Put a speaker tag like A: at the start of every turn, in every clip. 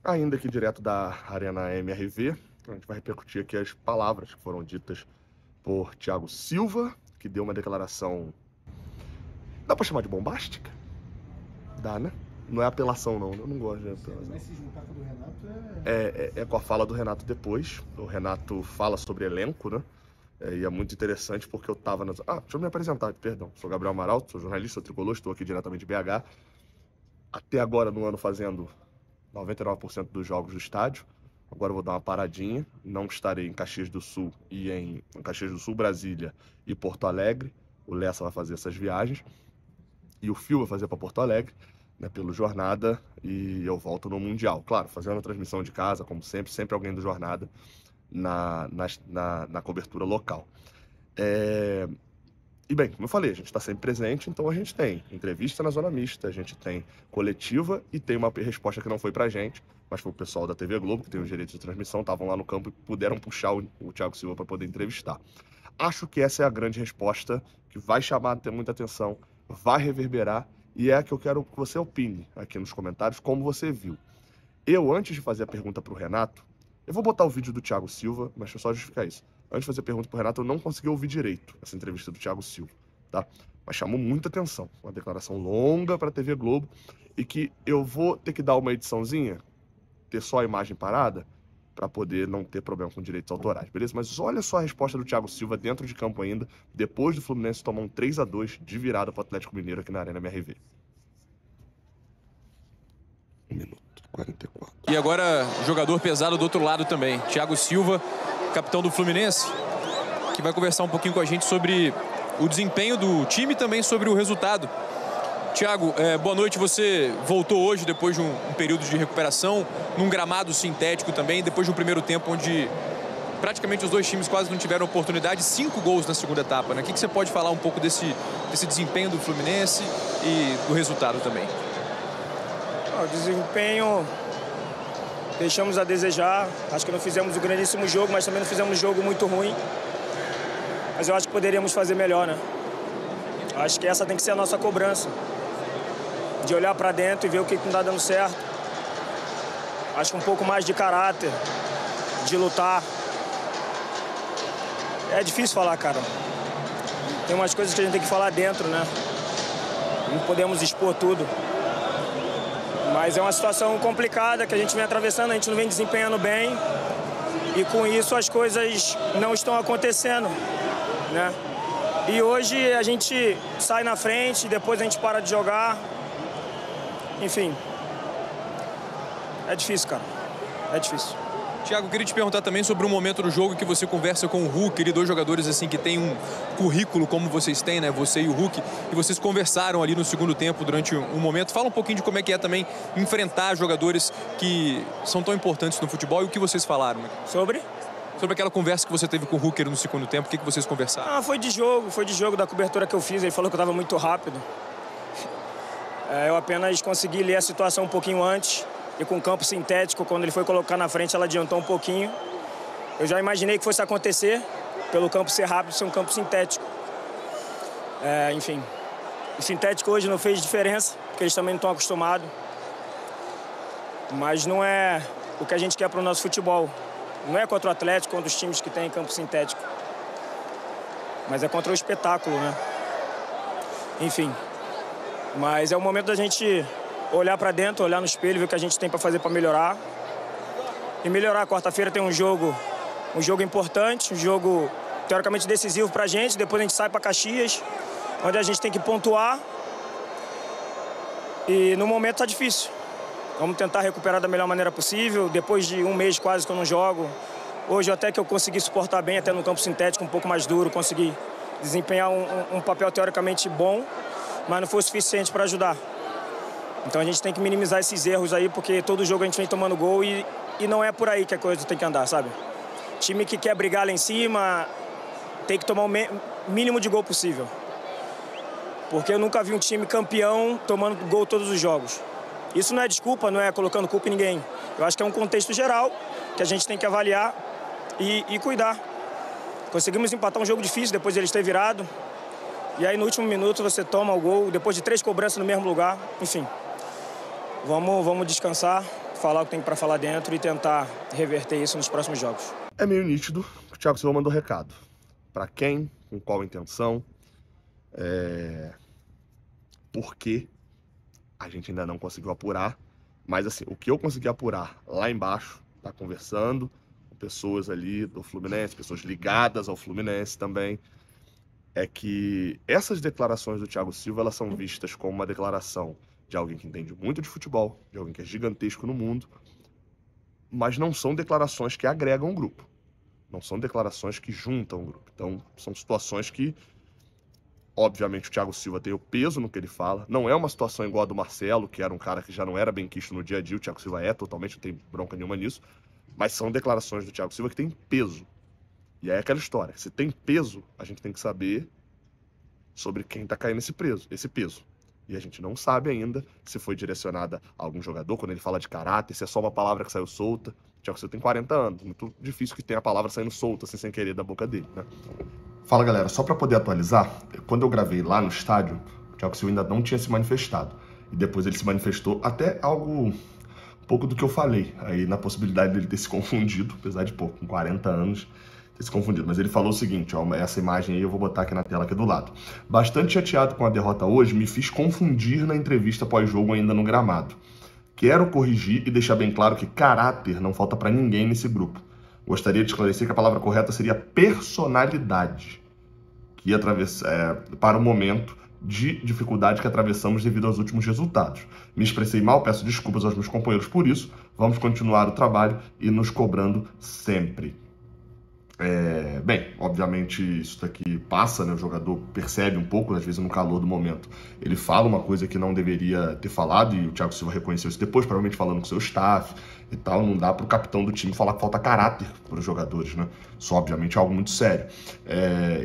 A: Ainda aqui direto da Arena MRV, a gente vai repercutir aqui as palavras que foram ditas por Thiago Silva, que deu uma declaração, dá pra chamar de bombástica? Dá, né? Não é apelação, não. Eu não gosto de apelação.
B: Mas se juntar com o do Renato
A: É com a fala do Renato depois. O Renato fala sobre elenco, né? E é muito interessante porque eu tava nas... deixa eu me apresentar, perdão. Sou Gabriel Amaral, sou jornalista tricolor, estou aqui diretamente de BH. Até agora no ano fazendo 99% dos jogos do estádio. Agora eu vou dar uma paradinha. Não estarei em Caxias do Sul e em Caxias do Sul, Brasília e Porto Alegre. O Lessa vai fazer essas viagens. E o Fio vai fazer para Porto Alegre, né, pelo Jornada, e eu volto no Mundial. Claro, fazendo a transmissão de casa, como sempre, sempre alguém do Jornada na cobertura local. E bem, como eu falei, a gente está sempre presente, então a gente tem entrevista na Zona Mista, a gente tem coletiva e tem uma resposta que não foi pra gente, mas foi o pessoal da TV Globo, que tem os direitos de transmissão, estavam lá no campo e puderam puxar o Thiago Silva para poder entrevistar. Acho que essa é a grande resposta, que vai chamar muita atenção, vai reverberar, e é a que eu quero que você opine aqui nos comentários, como você viu. Eu, antes de fazer a pergunta para o Renato, eu vou botar o vídeo do Thiago Silva, mas deixa eu só justificar isso. Antes de fazer a pergunta para o Renato, eu não consegui ouvir direito essa entrevista do Thiago Silva, tá? Mas chamou muita atenção. Uma declaração longa para a TV Globo e que eu vou ter que dar uma ediçãozinha, ter só a imagem parada, para poder não ter problema com direitos autorais, beleza? Mas olha só a resposta do Thiago Silva dentro de campo ainda, depois do Fluminense tomar um 3-2 de virada para o Atlético Mineiro aqui na Arena MRV. 1 minuto, 44.
C: E agora, jogador pesado do outro lado também, Thiago Silva, capitão do Fluminense, que vai conversar um pouquinho com a gente sobre o desempenho do time e também sobre o resultado. Thiago, boa noite. Você voltou hoje depois de um período de recuperação, num gramado sintético também, depois de um primeiro tempo onde praticamente os dois times quase não tiveram oportunidade, 5 gols na segunda etapa, né? O que você pode falar um pouco desse desempenho do Fluminense e do resultado também?
D: O desempenho, deixamos a desejar. Acho que não fizemos um grandíssimo jogo, mas também não fizemos um jogo muito ruim. Mas eu acho que poderíamos fazer melhor, né? Acho que essa tem que ser a nossa cobrança. De olhar para dentro e ver o que não está dando certo. Acho que um pouco mais de caráter, de lutar. É difícil falar, cara. Tem umas coisas que a gente tem que falar dentro, né? Não podemos expor tudo. Mas é uma situação complicada que a gente vem atravessando, a gente não vem desempenhando bem. E com isso as coisas não estão acontecendo, né? E hoje a gente sai na frente, depois a gente para de jogar. Enfim, é difícil, cara. É difícil.
C: Thiago, queria te perguntar também sobre um momento do jogo que você conversa com o Hulk, e dois jogadores assim que têm um currículo como vocês têm, né? Você e o Hulk, e vocês conversaram ali no segundo tempo durante um momento. Fala um pouquinho de como é que é também enfrentar jogadores que são tão importantes no futebol e o que vocês falaram.
D: Sobre
C: aquela conversa que você teve com o Hulk no segundo tempo, o que vocês conversaram?
D: Foi de jogo da cobertura que eu fiz. Ele falou que eu estava muito rápido. Eu apenas consegui ler a situação um pouquinho antes. E com o campo sintético, quando ele foi colocar na frente, ela adiantou um pouquinho. Eu já imaginei que fosse acontecer, pelo campo ser rápido, ser um campo sintético. Enfim, o sintético hoje não fez diferença, porque eles também não estão acostumados. Mas não é o que a gente quer para o nosso futebol. Não é contra o Atlético, contra os times que têm campo sintético. Mas é contra o espetáculo, né? Enfim. Mas é o momento da gente olhar para dentro, olhar no espelho, ver o que a gente tem para fazer para melhorar. E melhorar. Quarta-feira tem um jogo importante, um jogo teoricamente decisivo para a gente. Depois a gente sai para Caxias, onde a gente tem que pontuar. E no momento tá difícil. Vamos tentar recuperar da melhor maneira possível. Depois de um mês quase que eu não jogo, hoje até que eu consegui suportar bem, até no campo sintético um pouco mais duro, consegui desempenhar um papel teoricamente bom, mas não foi o suficiente para ajudar. Então a gente tem que minimizar esses erros aí, porque todo jogo a gente vem tomando gol e não é por aí que a coisa tem que andar, sabe? Time que quer brigar lá em cima tem que tomar o mínimo de gol possível. Porque eu nunca vi um time campeão tomando gol todos os jogos. Isso não é desculpa, não é colocando culpa em ninguém. Eu acho que é um contexto geral que a gente tem que avaliar e cuidar. Conseguimos empatar um jogo difícil depois de eles terem virado. E aí no último minuto você toma o gol, depois de 3 cobranças no mesmo lugar. Enfim, vamos descansar, falar o que tem para falar dentro e tentar reverter isso nos próximos jogos.
A: É meio nítido que o Thiago Silva mandou recado. Para quem, com qual intenção, por quê, a gente ainda não conseguiu apurar. Mas assim, o que eu consegui apurar lá embaixo, tá conversando com pessoas ali do Fluminense, pessoas ligadas ao Fluminense também, é que essas declarações do Thiago Silva, elas são vistas como uma declaração de alguém que entende muito de futebol, de alguém que é gigantesco no mundo, mas não são declarações que agregam o grupo. Não são declarações que juntam o grupo. Então, são situações que, obviamente, o Thiago Silva tem o peso no que ele fala. Não é uma situação igual a do Marcelo, que era um cara que já não era bem quisto no dia a dia. O Thiago Silva totalmente, não tem bronca nenhuma nisso. Mas são declarações do Thiago Silva que têm peso. E é aquela história. Se tem peso, a gente tem que saber sobre quem está caindo esse peso. E a gente não sabe ainda se foi direcionada a algum jogador, quando ele fala de caráter, se é só uma palavra que saiu solta. O Thiago Silva tem 40 anos, muito difícil que tenha a palavra saindo solta, assim, sem querer, da boca dele, né? Fala, galera, só para poder atualizar, quando eu gravei lá no estádio, o Thiago Silva ainda não tinha se manifestado. E depois ele se manifestou até algo um pouco do que eu falei, aí na possibilidade dele ter se confundido, apesar de pouco, com 40 anos, ter se confundido. Mas ele falou o seguinte, ó, essa imagem aí eu vou botar aqui na tela aqui do lado. Bastante chateado com a derrota hoje, me fiz confundir na entrevista pós-jogo ainda no gramado. Quero corrigir e deixar bem claro que caráter não falta para ninguém nesse grupo. Gostaria de esclarecer que a palavra correta seria personalidade, que para o momento de dificuldade que atravessamos devido aos últimos resultados. Me expressei mal, peço desculpas aos meus companheiros por isso. Vamos continuar o trabalho e nos cobrando sempre. Bem, obviamente isso daqui passa, né? O jogador percebe um pouco, às vezes no calor do momento. Ele fala uma coisa que não deveria ter falado e o Thiago Silva reconheceu isso depois, provavelmente falando com seu staff e tal. Não dá para o capitão do time falar que falta caráter para os jogadores, né? Isso obviamente é algo muito sério.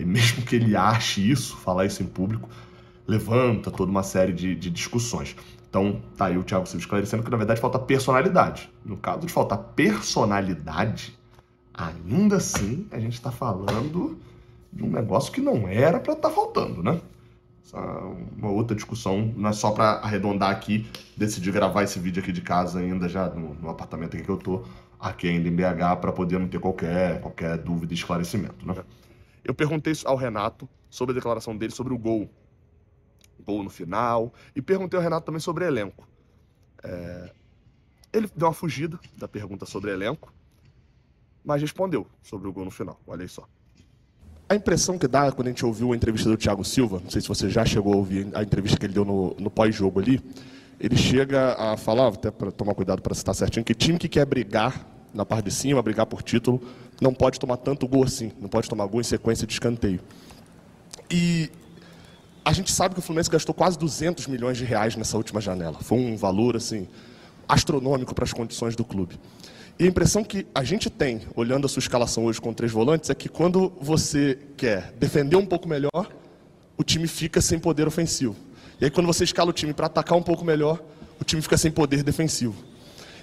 A: E mesmo que ele ache isso, falar isso em público, levanta toda uma série de discussões. Então, tá aí o Thiago Silva esclarecendo que na verdade falta personalidade. No caso de faltar personalidade, ainda assim, a gente está falando de um negócio que não era para estar faltando, né? Uma outra discussão, não é só para arredondar aqui, decidi gravar esse vídeo aqui de casa ainda, já no apartamento aqui que eu tô, aqui ainda em BH, para poder não ter qualquer dúvida e esclarecimento, né? Eu perguntei ao Renato sobre a declaração dele sobre o gol no final, e perguntei ao Renato também sobre elenco. Ele deu uma fugida da pergunta sobre elenco, mas respondeu sobre o gol no final, olha aí só. A impressão que dá quando a gente ouviu a entrevista do Thiago Silva, não sei se você já chegou a ouvir a entrevista que ele deu no pós-jogo ali, ele chega a falar, até para tomar cuidado para citar certinho, que time que quer brigar na parte de cima, brigar por título, não pode tomar tanto gol assim, não pode tomar gol em sequência de escanteio. E a gente sabe que o Fluminense gastou quase 200 milhões de reais nessa última janela. Foi um valor assim astronômico para as condições do clube. E a impressão que a gente tem, olhando a sua escalação hoje com 3 volantes, é que quando você quer defender um pouco melhor, o time fica sem poder ofensivo. E aí quando você escala o time para atacar um pouco melhor, o time fica sem poder defensivo.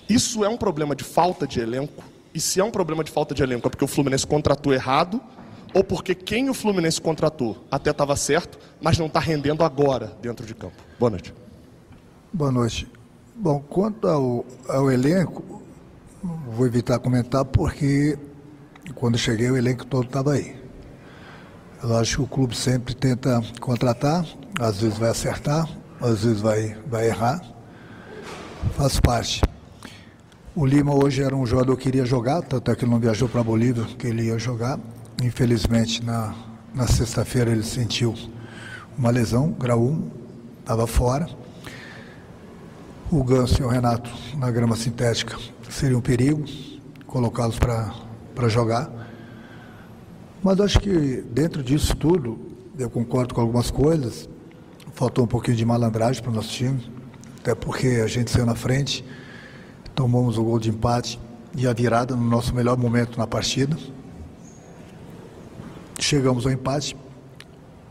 A: Isso é um problema de falta de elenco? E se é um problema de falta de elenco, é porque o Fluminense contratou errado, ou porque quem o Fluminense contratou até estava certo, mas não está rendendo agora dentro de campo? Boa noite.
B: Boa noite. Bom, quanto ao elenco, vou evitar comentar porque quando cheguei o elenco todo estava aí. Eu acho que o clube sempre tenta contratar, às vezes vai acertar, às vezes vai errar, faz parte. O Lima hoje era um jogador que iria jogar, tanto é que ele não viajou para a Bolívia, que ele ia jogar. Infelizmente, na sexta-feira ele sentiu uma lesão, grau 1, estava fora. O Ganso e o Renato, na grama sintética, seria um perigo colocá-los para jogar. Mas acho que dentro disso tudo, eu concordo com algumas coisas, faltou um pouquinho de malandragem para o nosso time, até porque a gente saiu na frente, tomamos o gol de empate e a virada no nosso melhor momento na partida. Chegamos ao empate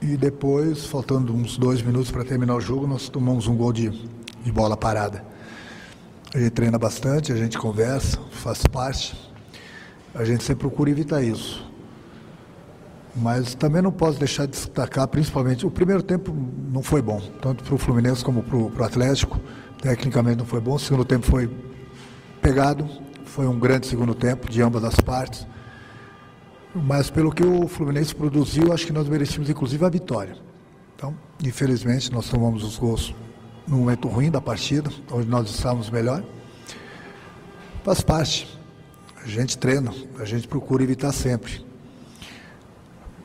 B: e depois, faltando uns 2 minutos para terminar o jogo, nós tomamos um gol de bola parada. A gente treina bastante, a gente conversa, faz parte, a gente sempre procura evitar isso. Mas também não posso deixar de destacar, principalmente, o primeiro tempo não foi bom, tanto para o Fluminense como para o Atlético, tecnicamente não foi bom, o segundo tempo foi pegado, foi um grande segundo tempo de ambas as partes, mas pelo que o Fluminense produziu, acho que nós merecíamos inclusive a vitória. Então, infelizmente, nós tomamos os gols num momento ruim da partida, onde nós estávamos melhor. Faz parte, a gente treina, a gente procura evitar sempre.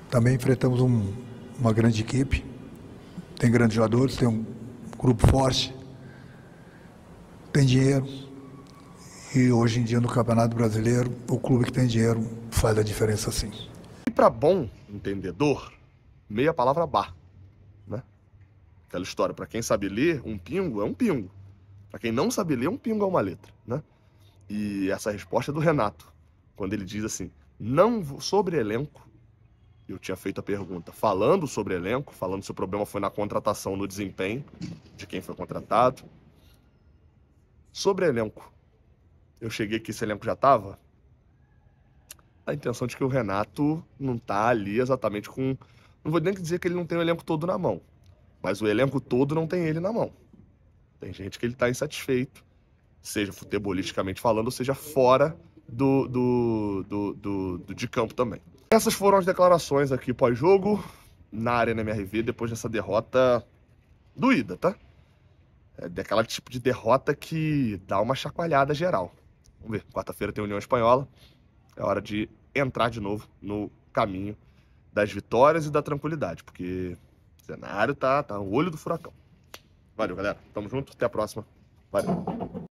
B: Também enfrentamos uma grande equipe, tem grandes jogadores, tem um grupo forte, tem dinheiro. E hoje em dia no Campeonato Brasileiro, o clube que tem dinheiro faz a diferença sim.
A: E para bom entendedor, meia palavra bar, né? Aquela história, para quem sabe ler, um pingo é um pingo. Para quem não sabe ler, um pingo é uma letra, né? E essa resposta é do Renato, quando ele diz assim, não sobre elenco. Eu tinha feito a pergunta falando sobre elenco, falando se o problema foi na contratação, no desempenho de quem foi contratado. Sobre elenco, eu cheguei aqui, esse elenco já estava. A intenção de que o Renato não está ali exatamente com... Não vou nem dizer que ele não tem o elenco todo na mão, mas o elenco todo não tem ele na mão. Tem gente que ele está insatisfeito, seja futebolisticamente falando, ou seja fora de campo também. Essas foram as declarações aqui pós-jogo, na Arena MRV, depois dessa derrota doída, tá? É daquela tipo de derrota que dá uma chacoalhada geral. Vamos ver, quarta-feira tem União Espanhola, é hora de entrar de novo no caminho das vitórias e da tranquilidade, porque o cenário tá o olho do furacão. Valeu, galera. Tamo junto, até a próxima. Valeu.